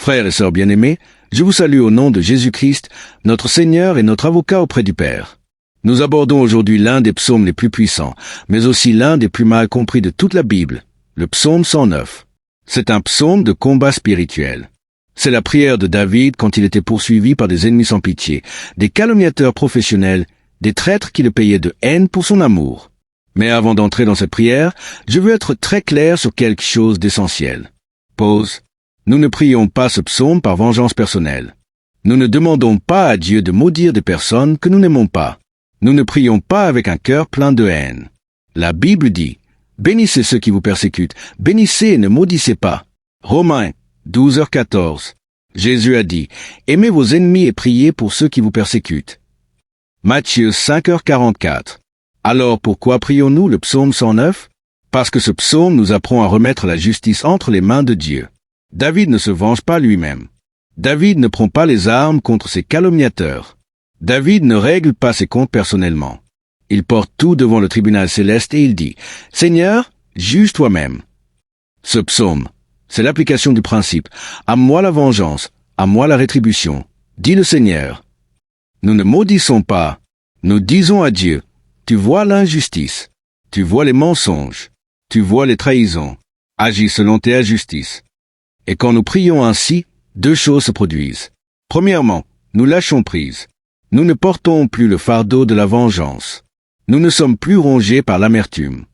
Frères et sœurs bien-aimés, je vous salue au nom de Jésus-Christ, notre Seigneur et notre avocat auprès du Père. Nous abordons aujourd'hui l'un des psaumes les plus puissants, mais aussi l'un des plus mal compris de toute la Bible, le psaume 109. C'est un psaume de combat spirituel. C'est la prière de David quand il était poursuivi par des ennemis sans pitié, des calomniateurs professionnels, des traîtres qui le payaient de haine pour son amour. Mais avant d'entrer dans cette prière, je veux être très clair sur quelque chose d'essentiel. Pause. Nous ne prions pas ce psaume par vengeance personnelle. Nous ne demandons pas à Dieu de maudire des personnes que nous n'aimons pas. Nous ne prions pas avec un cœur plein de haine. La Bible dit, « Bénissez ceux qui vous persécutent, bénissez et ne maudissez pas. » Romains 12h14. Jésus a dit, « Aimez vos ennemis et priez pour ceux qui vous persécutent. » Matthieu 5h44. Alors pourquoi prions-nous le psaume 109? Parce que ce psaume nous apprend à remettre la justice entre les mains de Dieu. David ne se venge pas lui-même. David ne prend pas les armes contre ses calomniateurs. David ne règle pas ses comptes personnellement. Il porte tout devant le tribunal céleste et il dit, « Seigneur, juge toi-même. » Ce psaume, c'est l'application du principe, « À moi la vengeance, à moi la rétribution, dit le Seigneur. » Nous ne maudissons pas, nous disons à Dieu, « Tu vois l'injustice, tu vois les mensonges, tu vois les trahisons, agis selon tes justices. » Et quand nous prions ainsi, deux choses se produisent. Premièrement, nous lâchons prise. Nous ne portons plus le fardeau de la vengeance. Nous ne sommes plus rongés par l'amertume.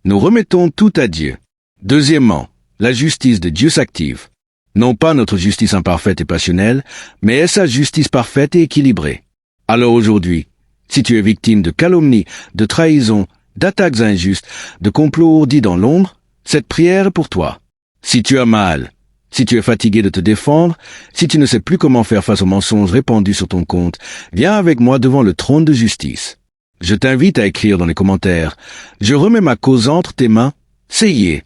Nous remettons tout à Dieu. Deuxièmement, la justice de Dieu s'active. Non pas notre justice imparfaite et passionnelle, mais sa justice parfaite et équilibrée. Alors aujourd'hui, si tu es victime de calomnie, de trahison, d'attaques injustes, de complots ourdis dans l'ombre, cette prière est pour toi. Si tu as mal, si tu es fatigué de te défendre, si tu ne sais plus comment faire face aux mensonges répandus sur ton compte, viens avec moi devant le trône de justice. Je t'invite à écrire dans les commentaires, « Je remets ma cause entre tes mains, Seigneur. »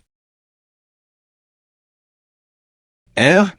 R.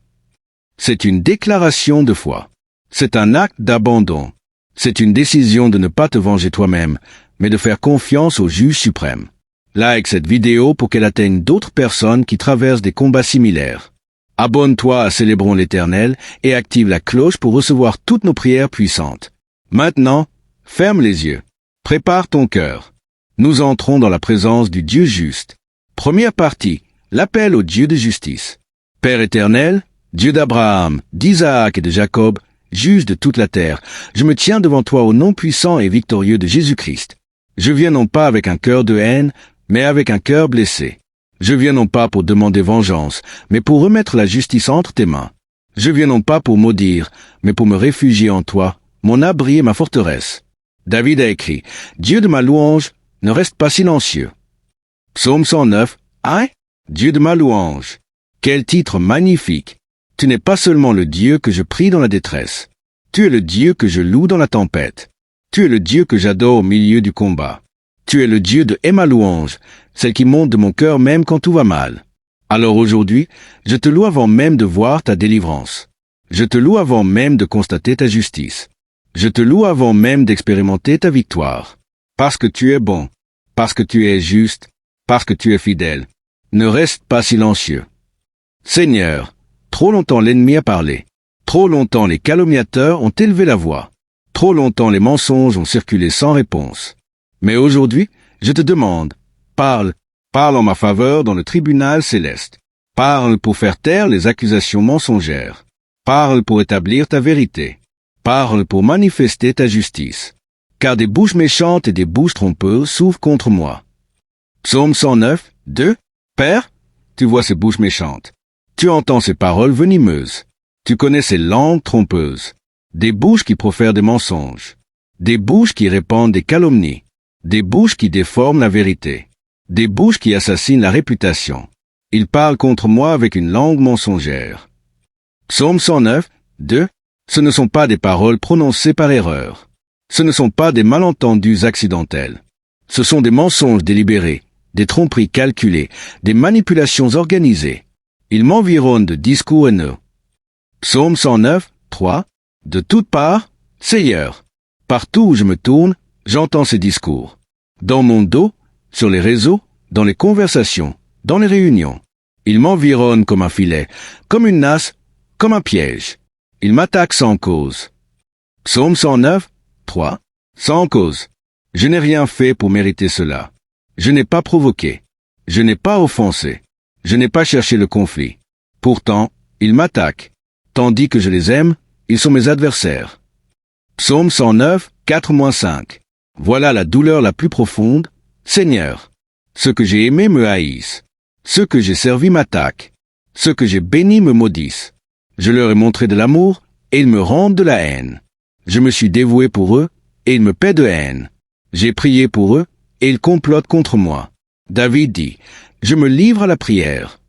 C'est une déclaration de foi. C'est un acte d'abandon. C'est une décision de ne pas te venger toi-même, mais de faire confiance au juge suprême. Like cette vidéo pour qu'elle atteigne d'autres personnes qui traversent des combats similaires. Abonne-toi à Célébrons l'Éternel et active la cloche pour recevoir toutes nos prières puissantes. Maintenant, ferme les yeux. Prépare ton cœur. Nous entrons dans la présence du Dieu juste. Première partie, l'appel au Dieu de justice. Père éternel, Dieu d'Abraham, d'Isaac et de Jacob, juge de toute la terre, je me tiens devant toi au nom puissant et victorieux de Jésus-Christ. Je viens non pas avec un cœur de haine, mais avec un cœur blessé. Je viens non pas pour demander vengeance, mais pour remettre la justice entre tes mains. Je viens non pas pour maudire, mais pour me réfugier en toi, mon abri et ma forteresse. David a écrit, « Dieu de ma louange, ne reste pas silencieux. » Psaume 109, « Hein? Dieu de ma louange. » Quel titre magnifique! Tu n'es pas seulement le Dieu que je prie dans la détresse. Tu es le Dieu que je loue dans la tempête. Tu es le Dieu que j'adore au milieu du combat. Tu es le Dieu de ma louange, celle qui monte de mon cœur même quand tout va mal. Alors aujourd'hui, je te loue avant même de voir ta délivrance. Je te loue avant même de constater ta justice. Je te loue avant même d'expérimenter ta victoire. Parce que tu es bon, parce que tu es juste, parce que tu es fidèle. Ne reste pas silencieux. Seigneur, trop longtemps l'ennemi a parlé. Trop longtemps les calomniateurs ont élevé la voix. Trop longtemps les mensonges ont circulé sans réponse. Mais aujourd'hui, je te demande, parle en ma faveur dans le tribunal céleste. Parle pour faire taire les accusations mensongères. Parle pour établir ta vérité. Parle pour manifester ta justice. Car des bouches méchantes et des bouches trompeuses s'ouvrent contre moi. Psaume 109, 2. Père, tu vois ces bouches méchantes. Tu entends ces paroles venimeuses. Tu connais ces langues trompeuses. Des bouches qui profèrent des mensonges. Des bouches qui répandent des calomnies. Des bouches qui déforment la vérité. Des bouches qui assassinent la réputation. Ils parlent contre moi avec une langue mensongère. Psaume 109, 2. Ce ne sont pas des paroles prononcées par erreur. Ce ne sont pas des malentendus accidentels. Ce sont des mensonges délibérés, des tromperies calculées, des manipulations organisées. Ils m'environnent de discours haineux. Psaume 109, 3. De toutes parts, Seigneur. Partout où je me tourne, j'entends ces discours. Dans mon dos, sur les réseaux, dans les conversations, dans les réunions. Ils m'environnent comme un filet, comme une nasse, comme un piège. Il m'attaque sans cause. Psaume 109, 3. Sans cause. Je n'ai rien fait pour mériter cela. Je n'ai pas provoqué. Je n'ai pas offensé. Je n'ai pas cherché le conflit. Pourtant, ils m'attaquent. Tandis que je les aime, ils sont mes adversaires. Psaume 109, 4-5. Voilà la douleur la plus profonde. Seigneur, ceux que j'ai aimés me haïssent. Ceux que j'ai servis m'attaquent. Ceux que j'ai bénis me maudissent. Je leur ai montré de l'amour, et ils me rendent de la haine. Je me suis dévoué pour eux, et ils me paient de haine. J'ai prié pour eux, et ils complotent contre moi. David dit, je me livre à la prière.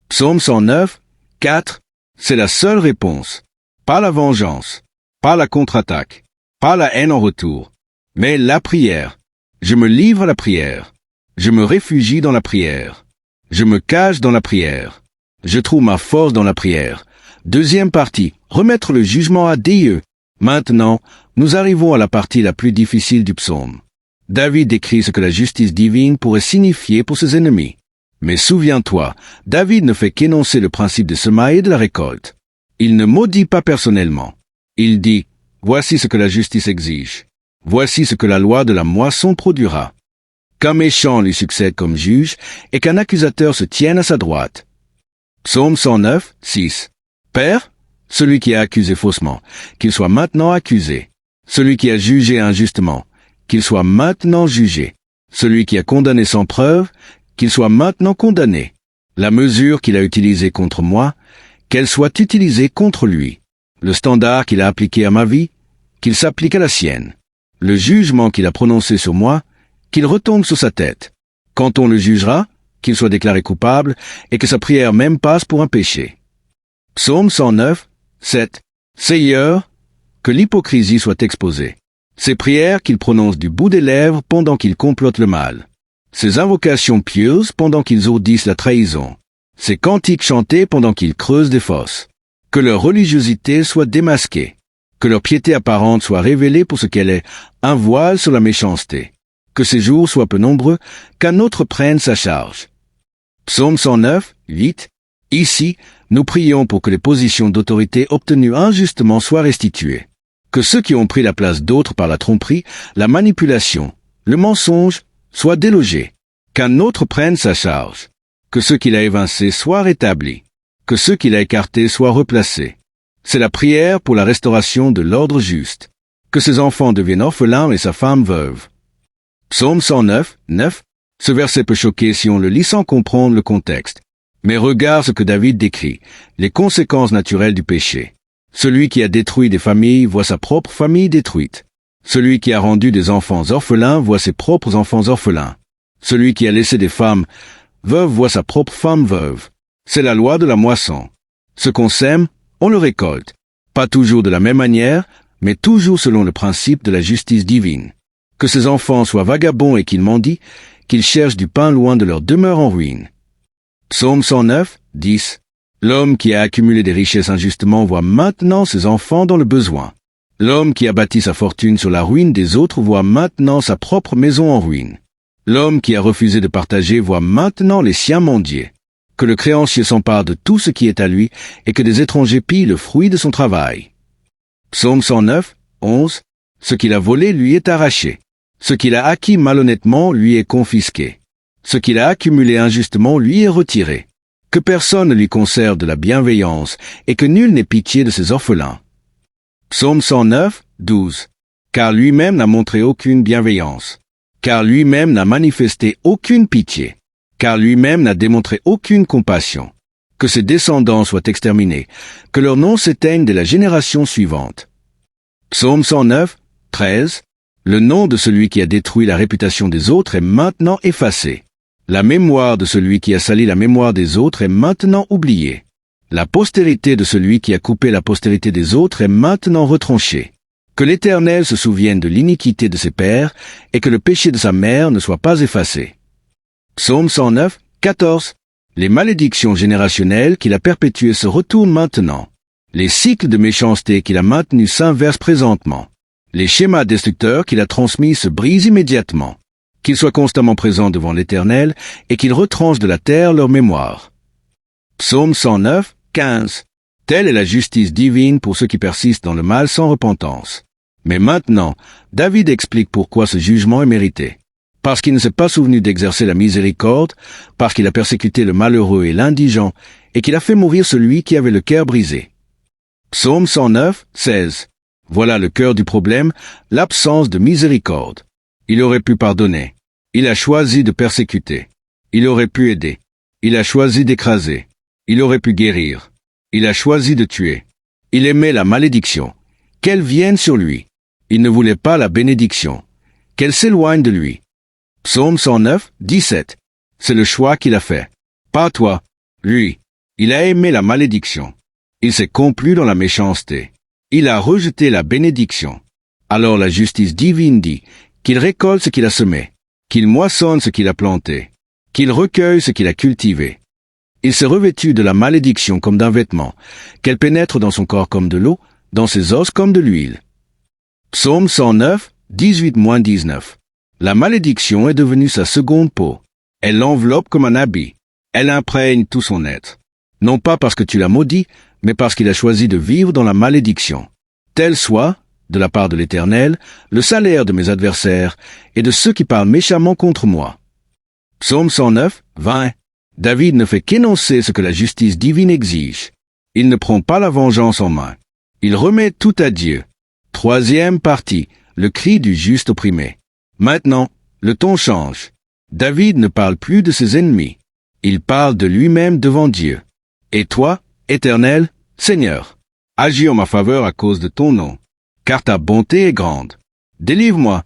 Psaume 109, 4. C'est la seule réponse. Pas la vengeance, pas la contre-attaque, pas la haine en retour, mais la prière. Je me livre à la prière. Je me réfugie dans la prière. Je me cache dans la prière. Je trouve ma force dans la prière. Deuxième partie, remettre le jugement à Dieu. Maintenant, nous arrivons à la partie la plus difficile du psaume. David décrit ce que la justice divine pourrait signifier pour ses ennemis. Mais souviens-toi, David ne fait qu'énoncer le principe de semaille et de la récolte. Il ne maudit pas personnellement. Il dit, voici ce que la justice exige. Voici ce que la loi de la moisson produira. Qu'un méchant lui succède comme juge et qu'un accusateur se tienne à sa droite. Psaume 109, 6. Père, celui qui a accusé faussement, qu'il soit maintenant accusé. Celui qui a jugé injustement, qu'il soit maintenant jugé. Celui qui a condamné sans preuve, qu'il soit maintenant condamné. La mesure qu'il a utilisée contre moi, qu'elle soit utilisée contre lui. Le standard qu'il a appliqué à ma vie, qu'il s'applique à la sienne. Le jugement qu'il a prononcé sur moi, qu'il retombe sur sa tête. Quand on le jugera, qu'il soit déclaré coupable et que sa prière même passe pour un péché. Psaume 109, 7. Seigneur, que l'hypocrisie soit exposée. Ces prières qu'il prononce du bout des lèvres pendant qu'il complote le mal. Ces invocations pieuses pendant qu'ils ourdissent la trahison. Ces cantiques chantés pendant qu'ils creusent des fosses. Que leur religiosité soit démasquée. Que leur piété apparente soit révélée pour ce qu'elle est, un voile sur la méchanceté. Que ces jours soient peu nombreux, qu'un autre prenne sa charge. Psaume 109, 8. Ici, nous prions pour que les positions d'autorité obtenues injustement soient restituées. Que ceux qui ont pris la place d'autres par la tromperie, la manipulation, le mensonge, soient délogés. Qu'un autre prenne sa charge. Que ceux qu'il a évincés soient rétablis. Que ceux qu'il a écartés soient replacés. C'est la prière pour la restauration de l'ordre juste. Que ses enfants deviennent orphelins et sa femme veuve. Psaume 109, 9. Ce verset peut choquer si on le lit sans comprendre le contexte. Mais regarde ce que David décrit, les conséquences naturelles du péché. Celui qui a détruit des familles voit sa propre famille détruite. Celui qui a rendu des enfants orphelins voit ses propres enfants orphelins. Celui qui a laissé des femmes veuves voit sa propre femme veuve. C'est la loi de la moisson. Ce qu'on sème, on le récolte. Pas toujours de la même manière, mais toujours selon le principe de la justice divine. Que ces enfants soient vagabonds et qu'ils mendient, qu'ils cherchent du pain loin de leur demeure en ruine. Psaume 109, 10. L'homme qui a accumulé des richesses injustement voit maintenant ses enfants dans le besoin. L'homme qui a bâti sa fortune sur la ruine des autres voit maintenant sa propre maison en ruine. L'homme qui a refusé de partager voit maintenant les siens mendier. Que le créancier s'empare de tout ce qui est à lui et que des étrangers pillent le fruit de son travail. Psaume 109, 11. Ce qu'il a volé lui est arraché. Ce qu'il a acquis malhonnêtement lui est confisqué. Ce qu'il a accumulé injustement lui est retiré. Que personne ne lui conserve de la bienveillance et que nul n'ait pitié de ses orphelins. Psaume 109, 12. Car lui-même n'a montré aucune bienveillance. Car lui-même n'a manifesté aucune pitié. Car lui-même n'a démontré aucune compassion. Que ses descendants soient exterminés. Que leur nom s'éteigne de la génération suivante. Psaume 109, 13. Le nom de celui qui a détruit la réputation des autres est maintenant effacé. La mémoire de celui qui a sali la mémoire des autres est maintenant oubliée. La postérité de celui qui a coupé la postérité des autres est maintenant retranchée. Que l'Éternel se souvienne de l'iniquité de ses pères et que le péché de sa mère ne soit pas effacé. Psaume 109, 14. Les malédictions générationnelles qu'il a perpétuées se retournent maintenant. Les cycles de méchanceté qu'il a maintenus s'inversent présentement. Les schémas destructeurs qu'il a transmis se brisent immédiatement. Qu'ils soient constamment présents devant l'Éternel et qu'il retranche de la terre leur mémoire. Psaume 109, 15. Telle est la justice divine pour ceux qui persistent dans le mal sans repentance. Mais maintenant, David explique pourquoi ce jugement est mérité. Parce qu'il ne s'est pas souvenu d'exercer la miséricorde, parce qu'il a persécuté le malheureux et l'indigent, et qu'il a fait mourir celui qui avait le cœur brisé. Psaume 109, 16. Voilà le cœur du problème, l'absence de miséricorde. Il aurait pu pardonner. Il a choisi de persécuter. Il aurait pu aider. Il a choisi d'écraser. Il aurait pu guérir. Il a choisi de tuer. Il aimait la malédiction. Qu'elle vienne sur lui. Il ne voulait pas la bénédiction. Qu'elle s'éloigne de lui. Psaume 109, 17. C'est le choix qu'il a fait. Pas toi, lui. Il a aimé la malédiction. Il s'est complu dans la méchanceté. Il a rejeté la bénédiction. Alors la justice divine dit qu'il récolte ce qu'il a semé, qu'il moissonne ce qu'il a planté, qu'il recueille ce qu'il a cultivé. Il s'est revêtu de la malédiction comme d'un vêtement, qu'elle pénètre dans son corps comme de l'eau, dans ses os comme de l'huile. Psaume 109, 18-19. La malédiction est devenue sa seconde peau. Elle l'enveloppe comme un habit. Elle imprègne tout son être. Non pas parce que tu l'as maudit, mais parce qu'il a choisi de vivre dans la malédiction. Tel soit, de la part de l'Éternel, le salaire de mes adversaires et de ceux qui parlent méchamment contre moi. Psaume 109, 20. David ne fait qu'énoncer ce que la justice divine exige. Il ne prend pas la vengeance en main. Il remet tout à Dieu. Troisième partie, le cri du juste opprimé. Maintenant, le ton change. David ne parle plus de ses ennemis. Il parle de lui-même devant Dieu. Et toi, Éternel, Seigneur, agis en ma faveur à cause de ton nom, car ta bonté est grande. Délivre-moi.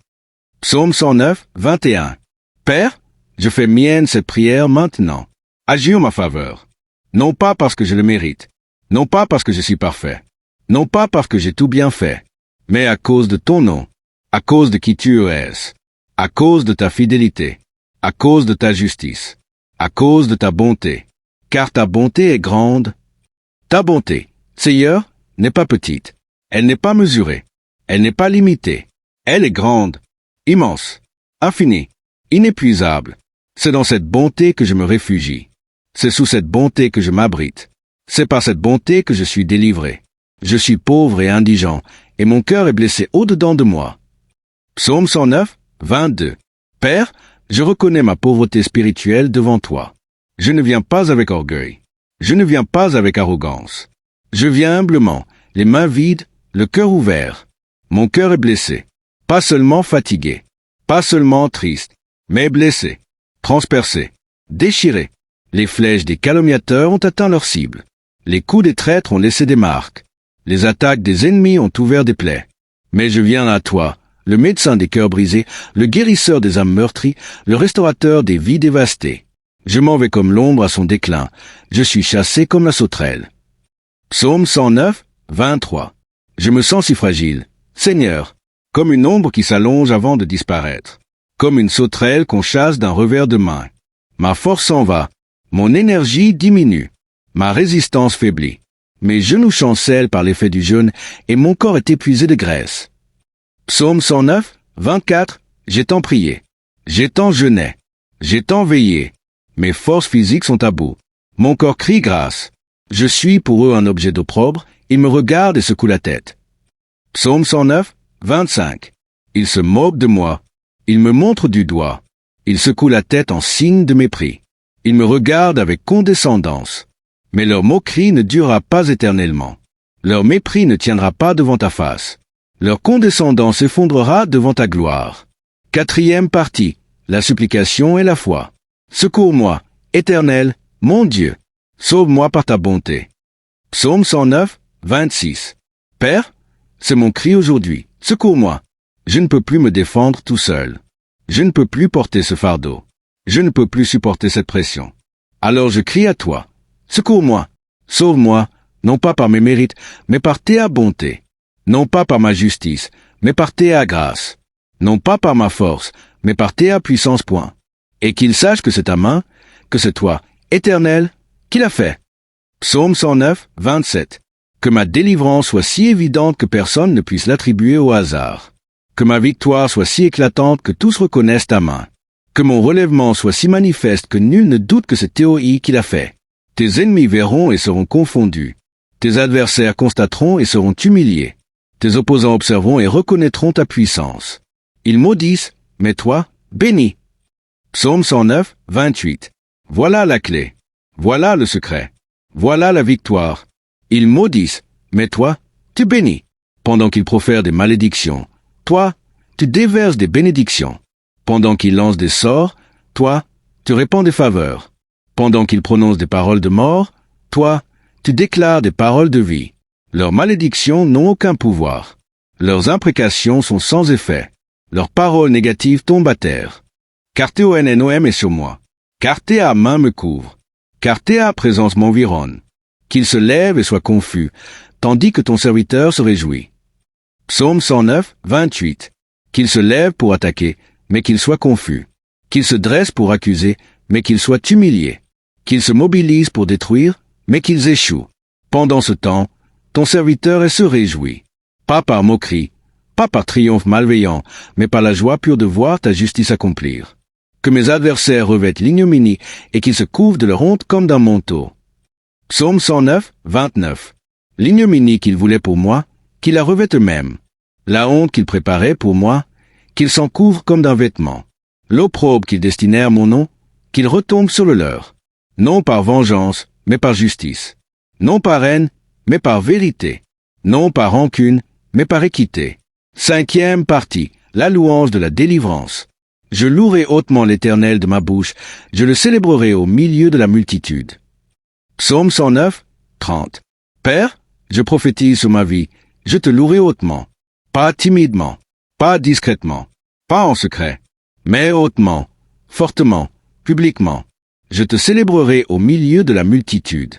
Psaume 109, 21. Père, je fais mienne cette prière maintenant. Agis en ma faveur. Non pas parce que je le mérite, non pas parce que je suis parfait, non pas parce que j'ai tout bien fait, mais à cause de ton nom, à cause de qui tu es, à cause de ta fidélité, à cause de ta justice, à cause de ta bonté, car ta bonté est grande. Ta bonté, Seigneur, n'est pas petite, elle n'est pas mesurée, elle n'est pas limitée, elle est grande, immense, infinie, inépuisable. C'est dans cette bonté que je me réfugie. C'est sous cette bonté que je m'abrite. C'est par cette bonté que je suis délivré. Je suis pauvre et indigent, et mon cœur est blessé au-dedans de moi. Psaume 109, 22. Père, je reconnais ma pauvreté spirituelle devant toi. Je ne viens pas avec orgueil. Je ne viens pas avec arrogance. Je viens humblement, les mains vides, le cœur ouvert. Mon cœur est blessé. Pas seulement fatigué. Pas seulement triste, mais blessé, transpercé, déchiré. Les flèches des calomniateurs ont atteint leur cible. Les coups des traîtres ont laissé des marques. Les attaques des ennemis ont ouvert des plaies. Mais je viens à toi, le médecin des cœurs brisés, le guérisseur des âmes meurtries, le restaurateur des vies dévastées. Je m'en vais comme l'ombre à son déclin. Je suis chassé comme la sauterelle. Psaume 109, 23. Je me sens si fragile, Seigneur, comme une ombre qui s'allonge avant de disparaître, comme une sauterelle qu'on chasse d'un revers de main. Ma force s'en va, mon énergie diminue, ma résistance faiblit. Mes genoux chancellent par l'effet du jeûne et mon corps est épuisé de graisse. Psaume 109, 24. J'ai tant prié, j'ai tant jeûné, j'ai tant veillé. Mes forces physiques sont à bout. Mon corps crie grâce. Je suis pour eux un objet d'opprobre. Ils me regardent et secouent la tête. Psaume 109, 25. Ils se moquent de moi. Ils me montrent du doigt. Ils secouent la tête en signe de mépris. Ils me regardent avec condescendance. Mais leur moquerie ne durera pas éternellement. Leur mépris ne tiendra pas devant ta face. Leur condescendance s'effondrera devant ta gloire. Quatrième partie. La supplication et la foi. Secours-moi, Éternel, mon Dieu. Sauve-moi par ta bonté. Psaume 109, 26. Père, c'est mon cri aujourd'hui. Secours-moi. Je ne peux plus me défendre tout seul. Je ne peux plus porter ce fardeau. Je ne peux plus supporter cette pression. Alors je crie à toi. Secours-moi. Sauve-moi, non pas par mes mérites, mais par ta bonté. Non pas par ma justice, mais par ta grâce. Non pas par ma force, mais par ta puissance point. Et qu'il sache que c'est ta main, que c'est toi, Éternel, qui l'a fait. Psaume 109, 27. Que ma délivrance soit si évidente que personne ne puisse l'attribuer au hasard. Que ma victoire soit si éclatante que tous reconnaissent ta main. Que mon relèvement soit si manifeste que nul ne doute que c'est Théoï qui l'a fait. Tes ennemis verront et seront confondus. Tes adversaires constateront et seront humiliés. Tes opposants observeront et reconnaîtront ta puissance. Ils maudissent, mais toi, bénis. Psaume 109, 28. Voilà la clé. Voilà le secret. Voilà la victoire. Ils maudissent, mais toi, tu bénis. Pendant qu'ils profèrent des malédictions, toi, tu déverses des bénédictions. Pendant qu'ils lancent des sorts, toi, tu répands des faveurs. Pendant qu'ils prononcent des paroles de mort, toi, tu déclares des paroles de vie. Leurs malédictions n'ont aucun pouvoir. Leurs imprécations sont sans effet. Leurs paroles négatives tombent à terre. Car T-O-N-N-O-M est sur moi. Car ta main me couvre. Car ta présence m'environne. Qu'il se lève et soit confus, tandis que ton serviteur se réjouit. Psaume 109, 28. Qu'il se lève pour attaquer, mais qu'il soit confus. Qu'il se dresse pour accuser, mais qu'il soit humilié. Qu'ils se mobilisent pour détruire, mais qu'ils échouent. Pendant ce temps, ton serviteur se réjouit. Pas par moquerie, pas par triomphe malveillant, mais par la joie pure de voir ta justice accomplir. Que mes adversaires revêtent l'ignominie et qu'ils se couvrent de leur honte comme d'un manteau. Psaume 109, 29. L'ignominie qu'ils voulaient pour moi, qu'ils la revêtent eux-mêmes. La honte qu'ils préparaient pour moi, qu'ils s'en couvrent comme d'un vêtement. L'opprobre qu'ils destinèrent à mon nom, qu'ils retombent sur le leur. Non par vengeance, mais par justice. Non par haine, mais par vérité. Non par rancune, mais par équité. 5e partie, la louange de la délivrance. Je louerai hautement l'Éternel de ma bouche, je le célébrerai au milieu de la multitude. Psaume 109, 30. Père, je prophétise sur ma vie, je te louerai hautement. Pas timidement, pas discrètement, pas en secret, mais hautement, fortement, publiquement. Je te célébrerai au milieu de la multitude.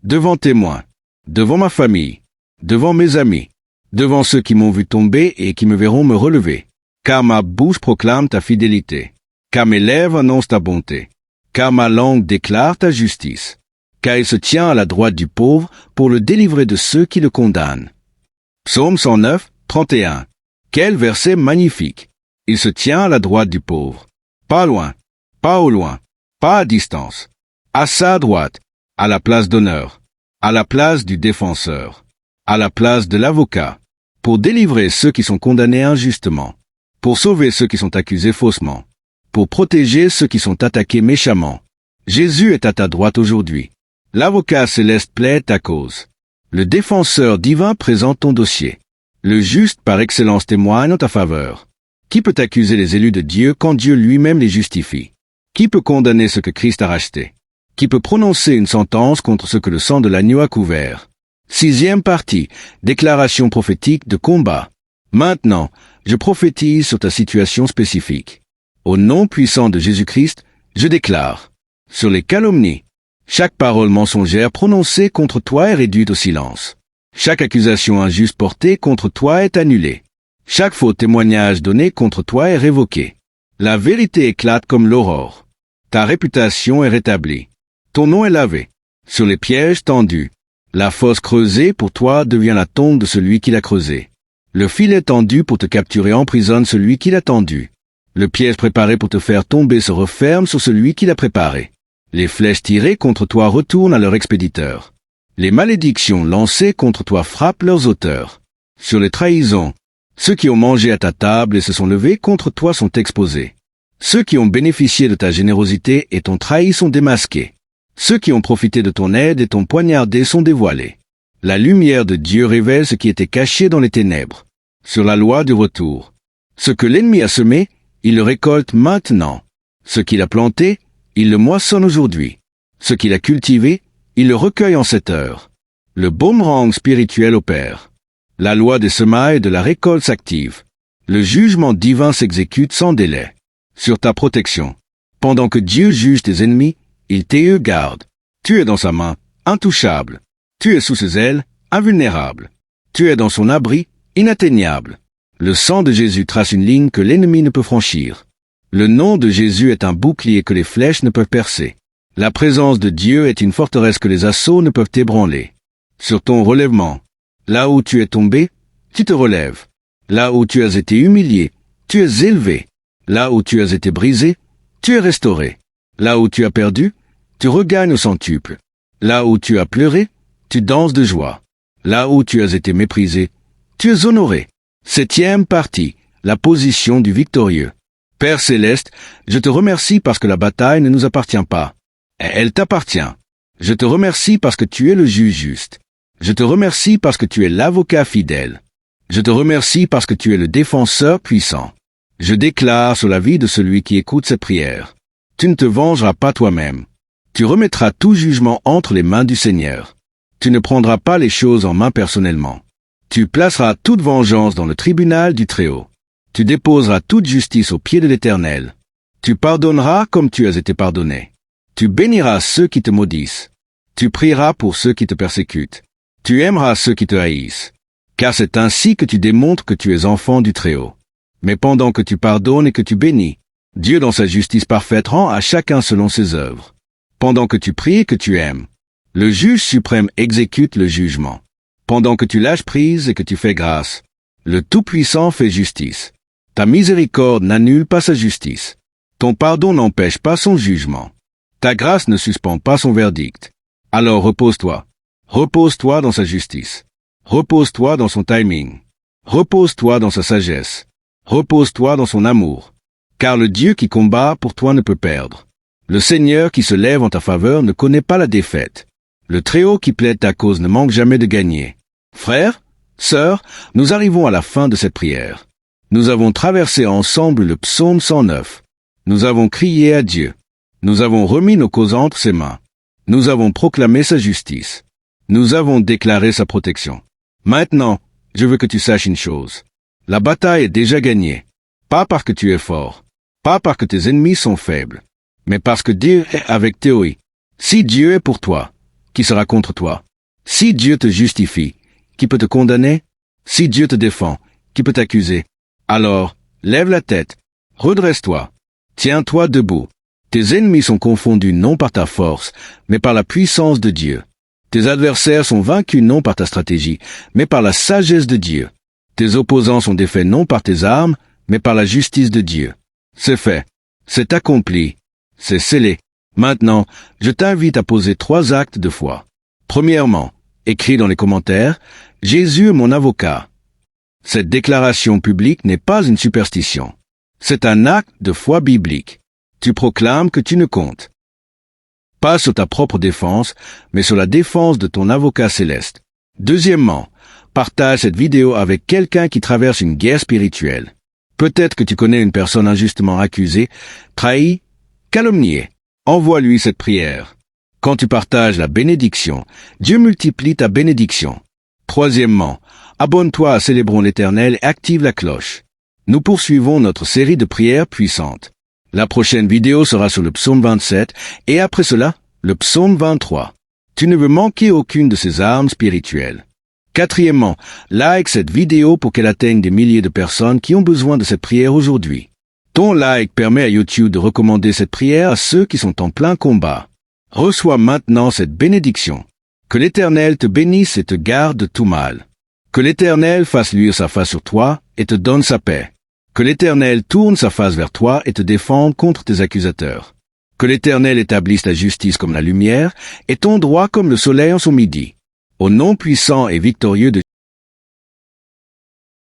Devant témoins, devant ma famille, devant mes amis, devant ceux qui m'ont vu tomber et qui me verront me relever. Car ma bouche proclame ta fidélité, car mes lèvres annoncent ta bonté, car ma langue déclare ta justice, car il se tient à la droite du pauvre pour le délivrer de ceux qui le condamnent. Psaume 109, 31. Quel verset magnifique! Il se tient à la droite du pauvre. Pas loin, pas au loin, pas à distance. À sa droite, à la place d'honneur, à la place du défenseur, à la place de l'avocat, pour délivrer ceux qui sont condamnés injustement, pour sauver ceux qui sont accusés faussement, pour protéger ceux qui sont attaqués méchamment. Jésus est à ta droite aujourd'hui. L'avocat céleste plaide ta cause. Le défenseur divin présente ton dossier. Le juste par excellence témoigne en ta faveur. Qui peut accuser les élus de Dieu quand Dieu lui-même les justifie? Qui peut condamner ce que Christ a racheté? Qui peut prononcer une sentence contre ce que le sang de l'agneau a couvert? 6e partie, déclaration prophétique de combat. Maintenant, je prophétise sur ta situation spécifique. Au nom puissant de Jésus-Christ, je déclare, sur les calomnies, chaque parole mensongère prononcée contre toi est réduite au silence. Chaque accusation injuste portée contre toi est annulée. Chaque faux témoignage donné contre toi est révoqué. La vérité éclate comme l'aurore. Ta réputation est rétablie. Ton nom est lavé. Sur les pièges tendus, la fosse creusée pour toi devient la tombe de celui qui l'a creusée. Le filet tendu pour te capturer emprisonne celui qui l'a tendu. Le piège préparé pour te faire tomber se referme sur celui qui l'a préparé. Les flèches tirées contre toi retournent à leur expéditeur. Les malédictions lancées contre toi frappent leurs auteurs. Sur les trahisons, ceux qui ont mangé à ta table et se sont levés contre toi sont exposés. Ceux qui ont bénéficié de ta générosité et t'ont trahi sont démasqués. Ceux qui ont profité de ton aide et t'ont poignardé sont dévoilés. La lumière de Dieu révèle ce qui était caché dans les ténèbres. Sur la loi du retour. Ce que l'ennemi a semé, il le récolte maintenant. Ce qu'il a planté, il le moissonne aujourd'hui. Ce qu'il a cultivé, il le recueille en cette heure. Le boomerang spirituel opère. La loi des semailles et de la récolte s'active. Le jugement divin s'exécute sans délai. Sur ta protection. Pendant que Dieu juge tes ennemis, il t'y garde. Tu es dans sa main, intouchable. Tu es sous ses ailes, invulnérable. Tu es dans son abri, inatteignable. Le sang de Jésus trace une ligne que l'ennemi ne peut franchir. Le nom de Jésus est un bouclier que les flèches ne peuvent percer. La présence de Dieu est une forteresse que les assauts ne peuvent ébranler. Sur ton relèvement, là où tu es tombé, tu te relèves. Là où tu as été humilié, tu es élevé. Là où tu as été brisé, tu es restauré. Là où tu as perdu, tu regagnes au centuple. Là où tu as pleuré, tu danses de joie. Là où tu as été méprisé, tu es honoré. 7e partie, la position du victorieux. Père céleste, je te remercie parce que la bataille ne nous appartient pas. Elle t'appartient. Je te remercie parce que tu es le juge juste. Je te remercie parce que tu es l'avocat fidèle. Je te remercie parce que tu es le défenseur puissant. Je déclare sur la vie de celui qui écoute cette prière. Tu ne te vengeras pas toi-même. Tu remettras tout jugement entre les mains du Seigneur. Tu ne prendras pas les choses en main personnellement. Tu placeras toute vengeance dans le tribunal du Très-Haut. Tu déposeras toute justice aux pieds de l'Éternel. Tu pardonneras comme tu as été pardonné. Tu béniras ceux qui te maudissent. Tu prieras pour ceux qui te persécutent. Tu aimeras ceux qui te haïssent. Car c'est ainsi que tu démontres que tu es enfant du Très-Haut. Mais pendant que tu pardonnes et que tu bénis, Dieu dans sa justice parfaite rend à chacun selon ses œuvres. Pendant que tu pries et que tu aimes, le juge suprême exécute le jugement. Pendant que tu lâches prise et que tu fais grâce, le Tout-Puissant fait justice. Ta miséricorde n'annule pas sa justice. Ton pardon n'empêche pas son jugement. Ta grâce ne suspend pas son verdict. Alors repose-toi. Repose-toi dans sa justice. Repose-toi dans son timing. Repose-toi dans sa sagesse. Repose-toi dans son amour. Car le Dieu qui combat pour toi ne peut perdre. Le Seigneur qui se lève en ta faveur ne connaît pas la défaite. Le Très-Haut qui plaide ta cause ne manque jamais de gagner. Frères, sœurs, nous arrivons à la fin de cette prière. Nous avons traversé ensemble le psaume 109. Nous avons crié à Dieu. Nous avons remis nos causes entre ses mains. Nous avons proclamé sa justice. Nous avons déclaré sa protection. Maintenant, je veux que tu saches une chose. La bataille est déjà gagnée. Pas parce que tu es fort. Pas parce que tes ennemis sont faibles. Mais parce que Dieu est avec toi. Si Dieu est pour toi, qui sera contre toi? Si Dieu te justifie, qui peut te condamner? Si Dieu te défend, qui peut t'accuser? Alors, lève la tête, redresse-toi, tiens-toi debout. Tes ennemis sont confondus non par ta force, mais par la puissance de Dieu. Tes adversaires sont vaincus non par ta stratégie, mais par la sagesse de Dieu. Tes opposants sont défaits non par tes armes, mais par la justice de Dieu. C'est fait. C'est accompli. C'est scellé. Maintenant, je t'invite à poser 3 actes de foi. Premièrement, écris dans les commentaires, « Jésus est mon avocat ». Cette déclaration publique n'est pas une superstition. C'est un acte de foi biblique. Tu proclames que tu ne comptes pas sur ta propre défense, mais sur la défense de ton avocat céleste. Deuxièmement, partage cette vidéo avec quelqu'un qui traverse une guerre spirituelle. Peut-être que tu connais une personne injustement accusée, trahie, calomniée. Envoie-lui cette prière. Quand tu partages la bénédiction, Dieu multiplie ta bénédiction. Troisièmement, abonne-toi à Célébrons l'Éternel et active la cloche. Nous poursuivons notre série de prières puissantes. La prochaine vidéo sera sur le psaume 27 et après cela, le psaume 23. Tu ne veux manquer aucune de ces armes spirituelles. Quatrièmement, like cette vidéo pour qu'elle atteigne des milliers de personnes qui ont besoin de cette prière aujourd'hui. Ton like permet à YouTube de recommander cette prière à ceux qui sont en plein combat. Reçois maintenant cette bénédiction. Que l'Éternel te bénisse et te garde de tout mal. Que l'Éternel fasse luire sa face sur toi et te donne sa paix. Que l'Éternel tourne sa face vers toi et te défende contre tes accusateurs. Que l'Éternel établisse ta justice comme la lumière et ton droit comme le soleil en son midi. Au nom puissant et victorieux de